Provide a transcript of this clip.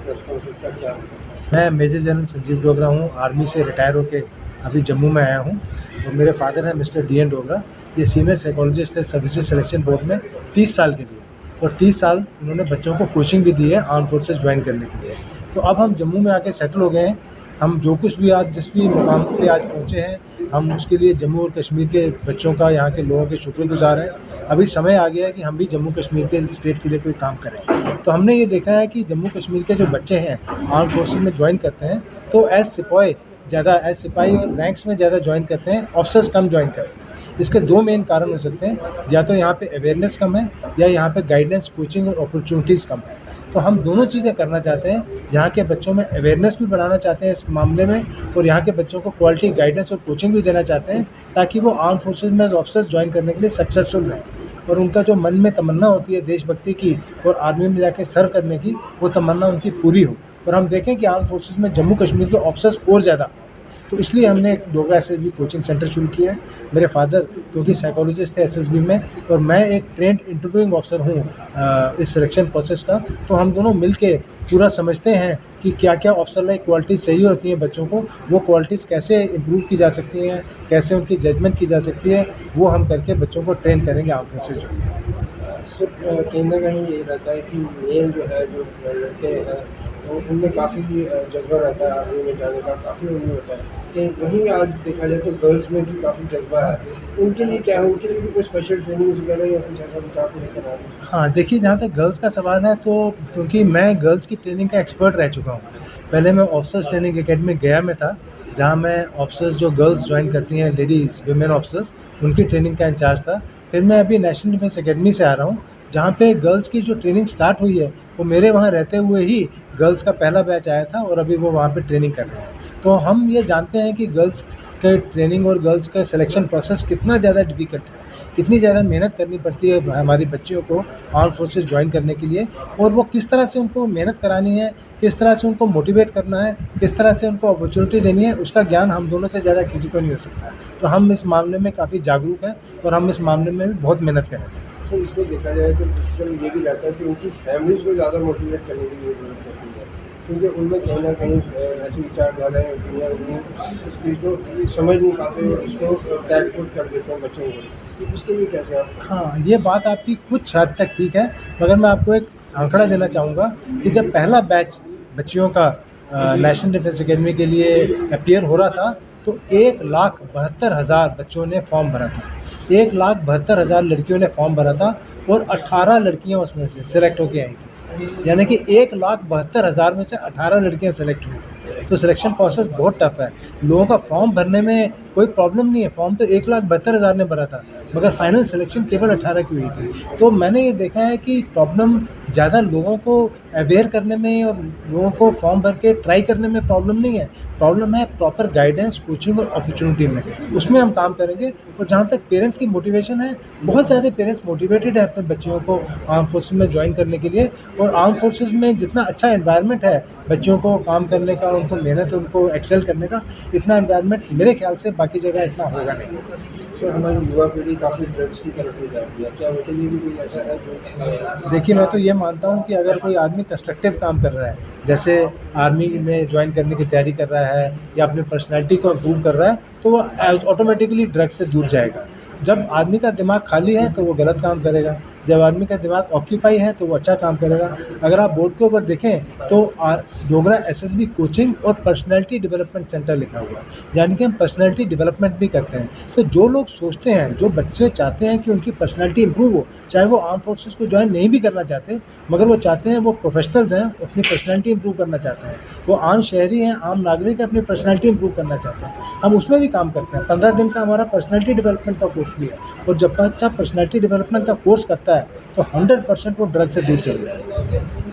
Responses का क्या? मैं मेजर जनरल संजीव डोगरा हूँ। आर्मी से रिटायर होके अभी जम्मू में आया हूँ और मेरे फादर हैं मिस्टर डी एन डोगरा। ये सीनियर साइकोलॉजिस्ट है सर्विसेज सिलेक्शन बोर्ड में 30 साल के लिए, और 30 साल उन्होंने बच्चों को कोचिंग भी दी है आर्म फोर्सेस ज्वाइन करने के लिए। तो अब हम जम्मू में आके सेटल हो गए हैं। हम जो कुछ भी आज जिस भी मुकाम पे आज पहुँचे हैं, हम उसके लिए जम्मू और कश्मीर के बच्चों का, यहाँ के लोगों के शुक्रगुजार हैं। अभी समय आ गया है कि हम भी जम्मू कश्मीर के स्टेट के लिए कोई काम करें। तो हमने ये देखा है कि जम्मू कश्मीर के जो बच्चे हैं आर्म फोर्सेस में ज्वाइन करते हैं तो एज सिपाही और रैंक्स में ज़्यादा ज्वाइन करते हैं, ऑफिसर्स कम ज्वाइन करते हैं। इसके दो मेन कारण हो सकते हैं, या तो यहाँ पे अवेयरनेस कम है या यहाँ पे गाइडेंस, कोचिंग और अपॉर्चुनिटीज़ कम है। तो हम दोनों चीज़ें करना चाहते हैं, यहाँ के बच्चों में अवेयरनेस भी बढ़ाना चाहते हैं इस मामले में, और यहाँ के बच्चों को क्वालिटी गाइडेंस और कोचिंग भी देना चाहते हैं ताकि वो आर्म फोर्सेज में ऑफिसर्स ज्वाइन करने के लिए सक्सेसफुल रहें, और उनका जो मन में तमन्ना होती है देशभक्ति की और आर्मी में जाके सर्व करने की, वो तमन्ना उनकी पूरी हो। और हम देखें कि आर्म फोर्सेज में जम्मू कश्मीर के ऑफिसर्स और ज़्यादा, तो इसलिए हमने एक डोगरा एसएसबी कोचिंग सेंटर शुरू किया है। मेरे फादर क्योंकि साइकोलॉजिस्ट थे एसएसबी में, और मैं एक ट्रेंड इंटरव्यूइंग ऑफिसर हूँ इस सिलेक्शन प्रोसेस का, तो हम दोनों मिलके पूरा समझते हैं कि क्या क्या ऑफिसर लाइक क्वालिटीज़ चाहिए होती हैं बच्चों को, वो क्वालिटीज़ कैसे इम्प्रूव की जा सकती हैं, कैसे उनकी जजमेंट की जा सकती है, वो हम करके बच्चों को ट्रेन करेंगे आर्म फोर्सेज ज्वाइन करके। सिर्फ कहीं ना कहीं ये रहता है कि मेल जो है, जो लड़के हैं, तो उनमें काफ़ी जज्बा रहता है आर्मी में जाने का, काफ़ी उनमें होता है कि वहीं आज देखा जाए तो गर्ल्स में भी काफ़ी जज्बा है। उनके लिए क्या है, उनके लिए भी कोई स्पेशल ट्रेनिंग वगैरह या कुछ ऐसा कुछ आप लेकर आ रहे हैं? हाँ, देखिए जहाँ तक गर्ल्स का सवाल है, तो क्योंकि मैं गर्ल्स की ट्रेनिंग का एक्सपर्ट रह चुका हूँ। पहले मैं ऑफिसर्स ट्रेनिंग एकेडमी गया में था, जहाँ मैं ऑफिसर्स जो गर्ल्स ज्वाइन करती हैं, लेडीज़ विमेन ऑफिसर्स, उनकी ट्रेनिंग का इंचार्ज था। फिर मैं अभी नेशनल डिफेंस एकेडमी से आ रहा हूँ, जहाँ पे गर्ल्स की जो ट्रेनिंग स्टार्ट हुई है, वो मेरे वहाँ रहते हुए ही गर्ल्स का पहला बैच आया था, और अभी वो वहाँ पे ट्रेनिंग कर रहे हैं। तो हम ये जानते हैं कि गर्ल्स के ट्रेनिंग और गर्ल्स का सिलेक्शन प्रोसेस कितना ज़्यादा डिफ़िकल्ट है, कितनी ज़्यादा मेहनत करनी पड़ती है हमारी बच्चियों को आर्म फोर्सेस ज्वाइन करने के लिए, और वो किस तरह से उनको मेहनत करानी है, किस तरह से उनको मोटिवेट करना है, किस तरह से उनको अपॉर्चुनिटी देनी है, उसका ज्ञान हम दोनों से ज़्यादा किसी को नहीं हो सकता। तो हम इस मामले में काफ़ी जागरूक हैं, और हम इस मामले में भी बहुत मेहनत करेंगे। तो इसमें देखा जाए तो बेसिकली ये भी रहता है कि उनकी फैमिलीज़ को ज़्यादा मोटिवेट करने की ज़रूरत होती है, क्योंकि उनमें कहीं ना कहीं ऐसी विचारधाराएँ होती हैं, उस चीज़ को समझ नहीं पाते और उसको बैकफुट कर देते हैं बच्चों को। तो उसके लिए कैसे आप? हाँ, ये बात आपकी कुछ हद तक ठीक है, मगर मैं आपको एक आंकड़ा देना चाहूँगा कि जब पहला बैच बच्चियों का नेशनल डिफेंस एकेडमी के लिए अपीयर हो रहा था, तो 1,72,000 बच्चों ने फॉर्म भरा था। 1,72,000 लड़कियों ने फॉर्म भरा था, और 18 लड़कियाँ उसमें से सिलेक्ट होके आई थी। यानी कि 1,72,000 में से 18 लड़कियाँ सेलेक्ट हुई थी। तो सिलेक्शन प्रोसेस बहुत टफ है। लोगों का फॉर्म भरने में कोई प्रॉब्लम नहीं है, फॉर्म तो 1,72,000 ने भरा था, मगर फाइनल सिलेक्शन केवल 18 की हुई थी। तो मैंने ये देखा है कि प्रॉब्लम ज़्यादा लोगों को अवेयर करने में और लोगों को फॉर्म भर के ट्राई करने में प्रॉब्लम नहीं है, प्रॉब्लम है प्रॉपर गाइडेंस, कोचिंग और अपॉर्चुनिटी में। उसमें हम काम करेंगे। और जहाँ तक पेरेंट्स की मोटिवेशन है, बहुत ज़्यादा पेरेंट्स मोटिवेटेड है अपने बच्चियों को आर्म फोर्सेस में ज्वाइन करने के लिए, और आर्म फोर्सेस में जितना अच्छा एनवायरनमेंट है बच्चों को काम करने का, उनको मेहनत, उनको एक्सेल करने का, इतना एनवायरनमेंट मेरे ख्याल से बाकी जगह इतना होगा नहीं। सर, हमारी युवा पीढ़ी काफ़ी ड्रग्स की तरफ ले जाती है, क्या उनके लिए भी कोई ऐसा है जो? देखिए, मैं तो ये मानता हूँ कि अगर कोई आदमी कंस्ट्रक्टिव काम कर रहा है, जैसे आर्मी में ज्वाइन करने की तैयारी कर रहा है या अपनी पर्सनैलिटी को इम्प्रूव कर रहा है, तो वो ऑटोमेटिकली ड्रग्स से दूर जाएगा। जब आदमी का दिमाग खाली है तो वो गलत काम करेगा, जब आदमी का दिमाग ऑक्यूपाई है तो वो अच्छा काम करेगा। अगर आप बोर्ड के ऊपर देखें तो डोगरा एसएसबी कोचिंग और पर्सनैलिटी डेवलपमेंट सेंटर लिखा हुआ है, यानी कि हम पर्सनैलिटी डेवलपमेंट भी करते हैं। तो जो लोग सोचते हैं, जो बच्चे चाहते हैं कि उनकी पर्सनैलिटी इंप्रूव हो, चाहे वो आर्म फोर्सेस को ज्वाइन नहीं भी करना चाहते, मगर वो चाहते हैं, वो प्रोफेशनल्स हैं, अपनी पर्सनैलिटी इंप्रूव करना चाहते हैं, वो आम शहरी हैं, आम नागरिक अपनी पर्सनैलिटी इंप्रूव करना चाहते हैं, हम उसमें भी काम करते हैं। 15 दिन का हमारा पर्सनैलिटी डेवलपमेंट का कोर्स भी है, और जब बच्चा पर्सनैलिटी डेवलपमेंट का कोर्स करता है तो 100% वो ड्रग से दूर चले जाते हैं।